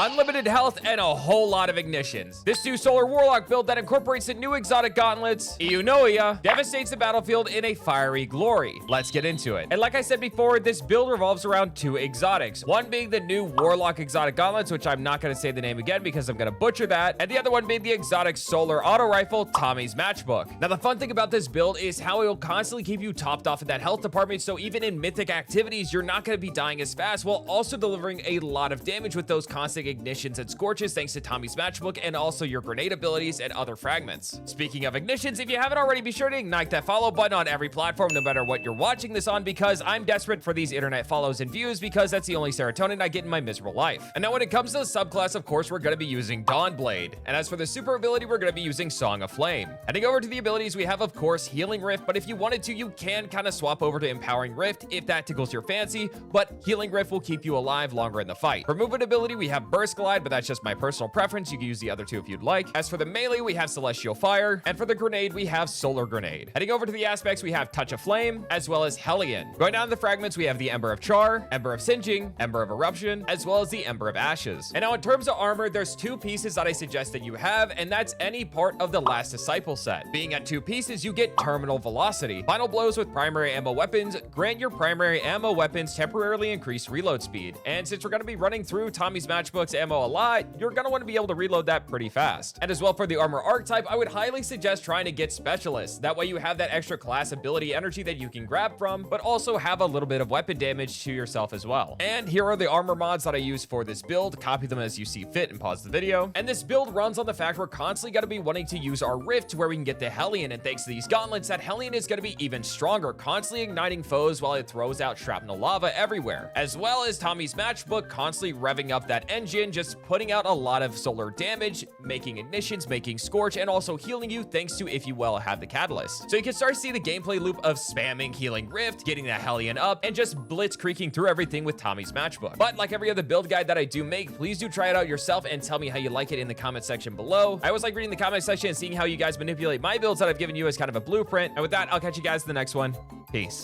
unlimited health, and a whole lot of ignitions. This new Solar Warlock build that incorporates the new exotic gauntlets, Eunoia, devastates the battlefield in a fiery glory. Let's get into it. And like I said before, this build revolves around two exotics. One being the new Warlock exotic gauntlets, which I'm not going to say the name again because I'm going to butcher that, and the other one being the exotic solar auto rifle, Tommy's Matchbook. Now, the fun thing about this build is how it will constantly keep you topped off in that health department, so even in mythic activities, you're not going to be dying as fast, while also delivering a lot of damage with those constant ignitions and scorches thanks to Tommy's Matchbook and also your grenade abilities and other fragments. Speaking of ignitions, if you haven't already, be sure to ignite that follow button on every platform, no matter what you're watching this on, because I'm desperate for these internet follows and views because that's the only serotonin I get in my miserable life. And now when it comes to the subclass, of course, we're going to be using Dawnblade. And as for the super ability, we're going to be using Song of Flame. Heading over to the abilities, we have, of course, Healing Rift, but if you wanted to, you can kind of swap over to Empowering Rift if that tickles your fancy, but Healing Rift will keep you alive longer in the fight. For movement ability, we have Burst Glide, but that's just my personal preference. You can use the other two if you'd like. As for the melee, we have Celestial Fire, and for the grenade, we have Solar Grenade. Heading over to the aspects, we have Touch of Flame, as well as Hellion. Going down to the fragments, we have the Ember of Char, Ember of Singeing, Ember of Eruption, as well as the Ember of Ashes. And now in terms of armor, there's two pieces that I suggest that you have, and that's any part of the Last Disciple set. Being at two pieces, you get Terminal Velocity. Final blows with primary ammo weapons grant your primary ammo weapons temporarily increased reload speed. And since we're going to be running through Tommy's Matchbook's ammo a lot, you're going to want to be able to reload that pretty fast. And as well for the armor archetype, I would highly suggest trying to get Specialist. That way you have that extra class ability energy that you can grab from, but also have a little bit of weapon damage to yourself as well. And here are the armor mods that I use for this build. Copy them as you see fit and pause the video. And this build runs on the fact we're constantly going to be wanting to use our Rift to where we can get the Hellion, and thanks to these gauntlets, that Hellion is going to be even stronger, constantly igniting foes while it throws out shrapnel lava everywhere. As well as Tommy's Matchbook constantly revving up that engine, just putting out a lot of solar damage, making ignitions, making scorch, and also healing you thanks to if you well have the catalyst. So you can start to see the gameplay loop of spamming Healing Rift, getting the Hellion up, and just blitz creaking through everything with Tommy's Matchbook. But like every other build guide that I do make, please do try it out yourself and tell me how you like it in the comment section below. I always like reading the comment section and seeing how you guys manipulate my builds that I've given you as kind of a blueprint. And with that, I'll catch you guys in the next one. Peace.